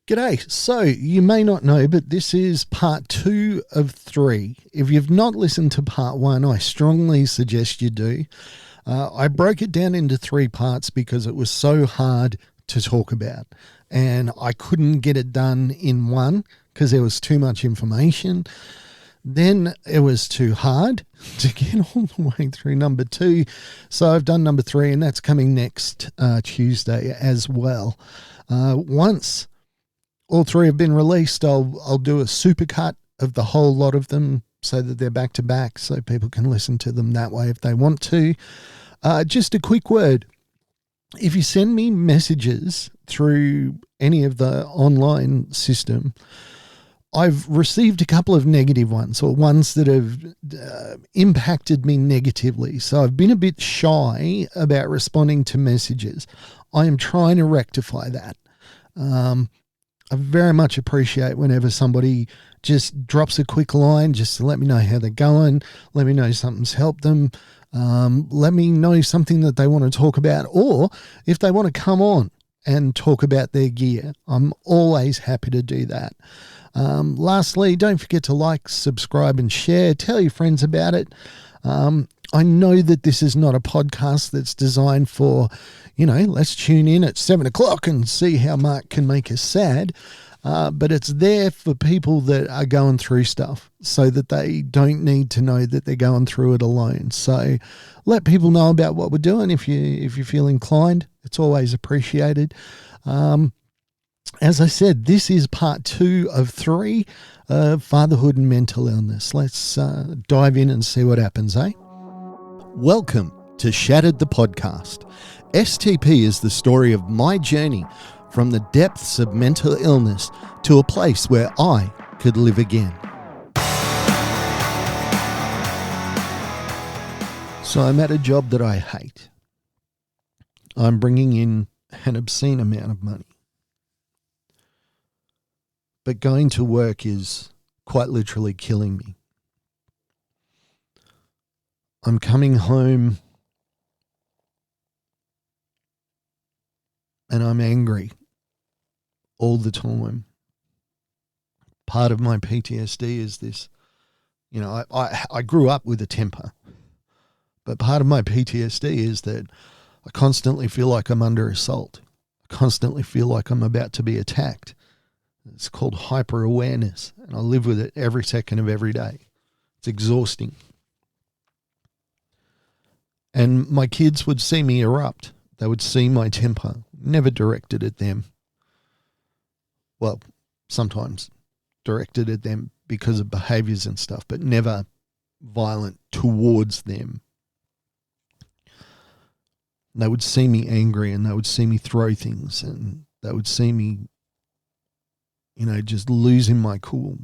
G'day. So you may not know, but this is part 2 of 3. If you've not listened to part 1, I strongly suggest you do. I broke it down into 3 parts because it was so hard to talk about, and I couldn't get it done in one because there was too much information. Then it was too hard to get all the way through number 2. So I've done number 3, and that's coming next Tuesday as well. Once all 3 have been released, I'll do a supercut of the whole lot of them so that they're back to back so people can listen to them that way if they want to. Just a quick word. If you send me messages through any of the online system, I've received a couple of negative ones or ones that have impacted me negatively. So I've been a bit shy about responding to messages. I am trying to rectify that. I very much appreciate whenever somebody just drops a quick line just to let me know how they're going, let me know something's helped them, let me know something that they want to talk about, or if they want to come on and talk about their gear. I'm always happy to do that. Lastly, don't forget to like, subscribe and share. Tell your friends about it. I know that this is not a podcast that's designed for, let's tune in at 7 o'clock and see how Mark can make us sad. But it's there for people that are going through stuff so that they don't need to know that they're going through it alone. So let people know about what we're doing if you feel inclined. It's always appreciated. As I said, this is part 2 of 3 of fatherhood and mental illness. Let's dive in and see what happens, eh? Welcome to Shattered the Podcast. STP is the story of my journey from the depths of mental illness to a place where I could live again. So I'm at a job that I hate. I'm bringing in an obscene amount of money. But going to work is quite literally killing me. I'm coming home and I'm angry all the time. Part of my PTSD is this, I grew up with a temper, but part of my PTSD is that I constantly feel like I'm under assault. I constantly feel like I'm about to be attacked. It's called hyper-awareness, and I live with it every second of every day. It's exhausting. And my kids would see me erupt. They would see my temper, never directed at them. Well, sometimes directed at them because of behaviors and stuff, but never violent towards them. They would see me angry and they would see me throw things and they would see me, just losing my cool.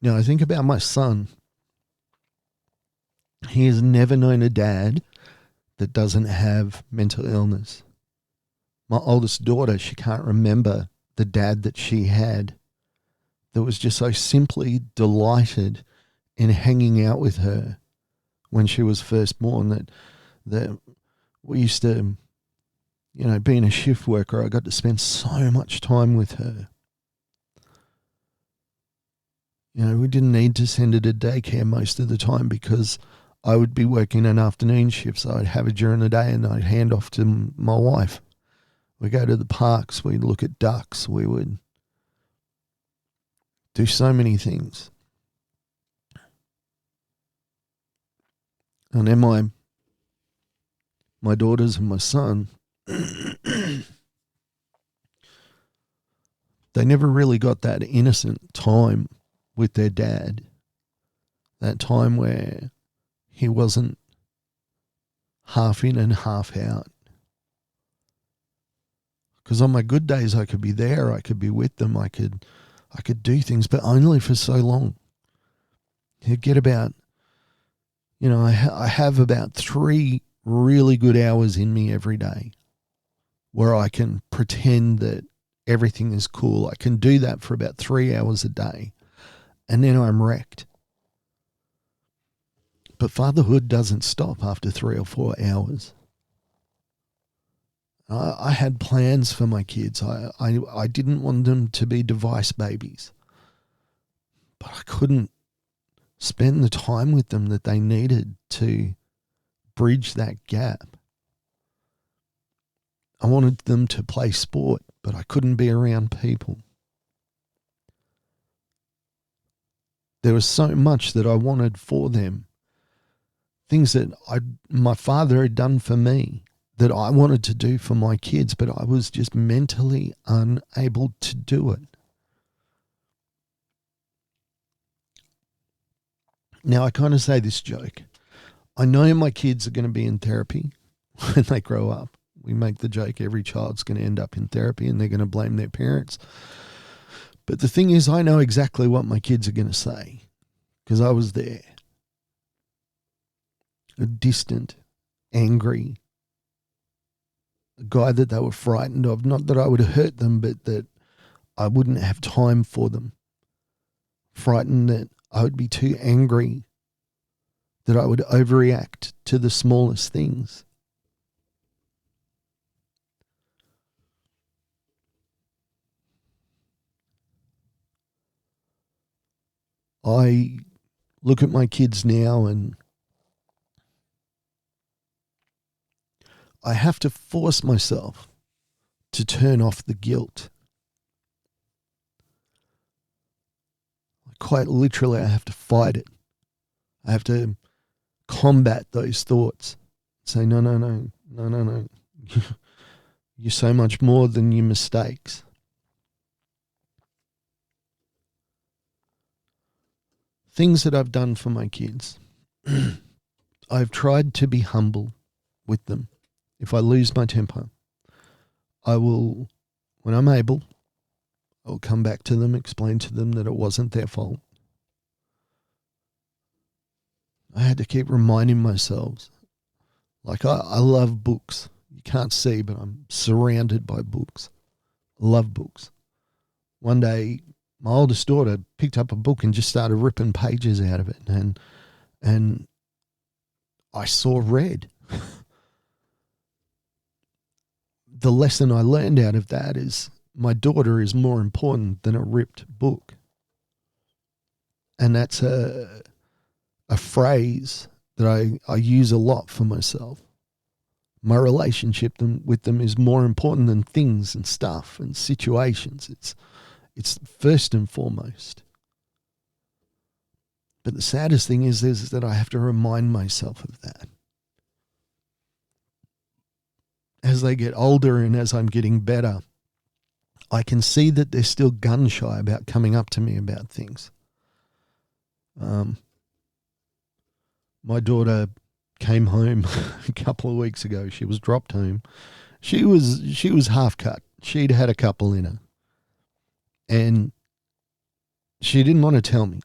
I think about my son. He has never known a dad that doesn't have mental illness. My oldest daughter, she can't remember the dad that she had that was just so simply delighted in hanging out with her when she was first born that we used to, being a shift worker, I got to spend so much time with her. We didn't need to send her to daycare most of the time because I would be working an afternoon shift, so I'd have her during the day and I'd hand off to my wife. We'd go to the parks, we'd look at ducks, we would do so many things. And then my daughters and my son, they never really got that innocent time with their dad. That time where he wasn't half in and half out. Because on my good days, I could be there, I could be with them, I could do things, but only for so long. You get about, I have about 3 really good hours in me every day where I can pretend that everything is cool. I can do that for about 3 hours a day, and then I'm wrecked. But fatherhood doesn't stop after 3 or 4 hours. I had plans for my kids. I didn't want them to be device babies, but I couldn't spend the time with them that they needed to bridge that gap. I wanted them to play sport, but I couldn't be around people. There was so much that I wanted for them, things that my father had done for me that I wanted to do for my kids, but I was just mentally unable to do it. Now, I kind of say this joke. I know my kids are going to be in therapy when they grow up. We make the joke every child's going to end up in therapy and they're going to blame their parents. But the thing is, I know exactly what my kids are going to say because I was there. A distant, angry, a guy that they were frightened of. Not that I would hurt them, but that I wouldn't have time for them. Frightened that I would be too angry, that I would overreact to the smallest things. I look at my kids now and I have to force myself to turn off the guilt. Quite literally, I have to fight it. I have to combat those thoughts. Say, no. You're so much more than your mistakes. Things that I've done for my kids. I've tried to be humble with them. If I lose my temper, I will, when I'm able, I'll come back to them, explain to them that it wasn't their fault. I had to keep reminding myself. Like, I love books. You can't see, but I'm surrounded by books. I love books. One day, my oldest daughter picked up a book and just started ripping pages out of it. And I saw red. The lesson I learned out of that is my daughter is more important than a ripped book. And that's a phrase that I use a lot for myself. My relationship with them is more important than things and stuff and situations. It's first and foremost. But the saddest thing is that I have to remind myself of that. As they get older and as I'm getting better, I can see that they're still gun shy about coming up to me about things. My daughter came home a couple of weeks ago. She was dropped home. She was half cut. She'd had a couple in her. And she didn't want to tell me.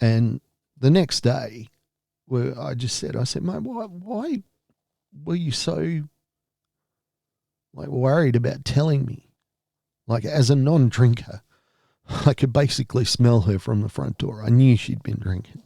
And the next day, I said, mate, why were you so worried about telling me? Like, as a non-drinker, I could basically smell her from the front door. I knew she'd been drinking.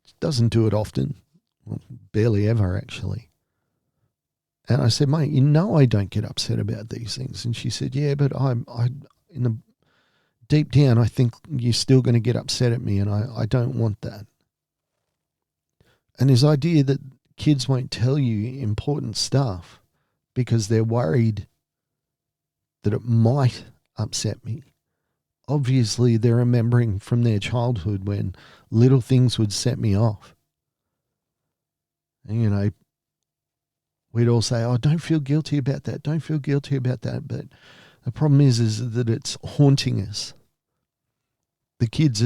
She doesn't do it often. Well, barely ever, actually. And I said, mate, I don't get upset about these things. And she said, yeah, but deep down, I think you're still going to get upset at me, and I don't want that. And this idea that kids won't tell you important stuff because they're worried that it might upset me. Obviously, they're remembering from their childhood when little things would set me off. And, we'd all say, oh, don't feel guilty about that. Don't feel guilty about that. But the problem is that it's haunting us. The kids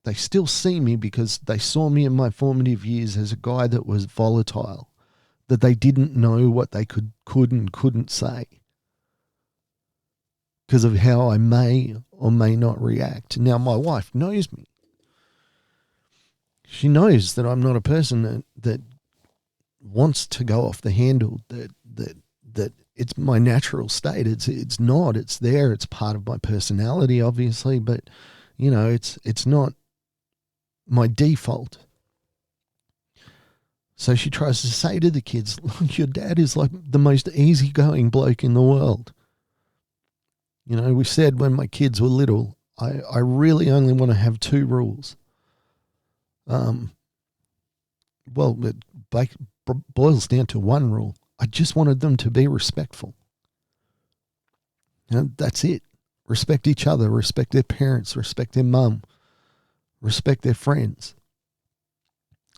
they still see me because they saw me in my formative years as a guy that was volatile, that they didn't know what they could and couldn't say because of how I may or may not react. Now, my wife knows me. She knows that I'm not a person that wants to go off the handle, that it's my natural state. It's not. It's there. It's part of my personality, obviously, but, it's not my default. So she tries to say to the kids, look, your dad is like the most easygoing bloke in the world. You know, we said when my kids were little, I really only want to have 2 rules. Well, it boils down to 1 rule. I just wanted them to be respectful. You know, that's it. Respect each other, respect their parents, respect their mum, respect their friends.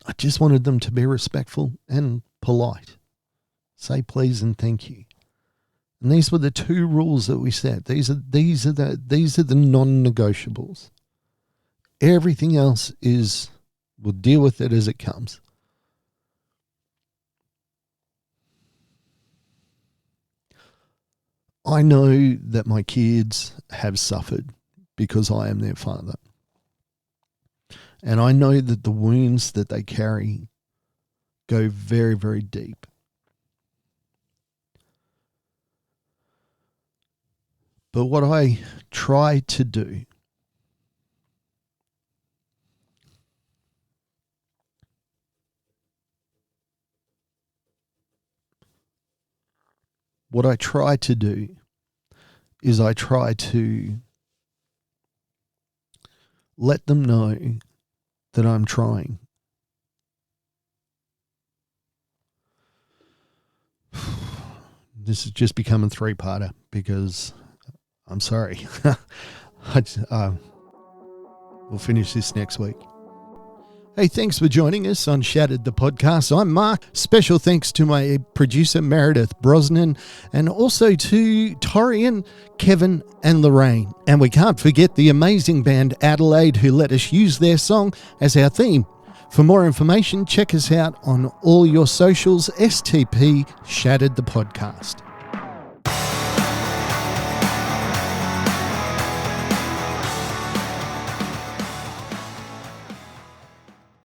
I just wanted them to be respectful and polite. Say please and thank you. And these were the 2 rules that we set. These are the non-negotiables. Everything else is, we'll deal with it as it comes. I know that my kids have suffered because I am their father. And I know that the wounds that they carry go very, very deep. But what I try to do is I try to let them know that I'm trying. This is just becoming 3-parter because I'm sorry. We'll finish this next week. Hey, thanks for joining us on Shattered the Podcast. I'm Mark. Special thanks to my producer, Meredith Brosnan, and also to Torian, Kevin, and Lorraine. And we can't forget the amazing band Adelaide, who let us use their song as our theme. For more information, check us out on all your socials, STP Shattered the Podcast.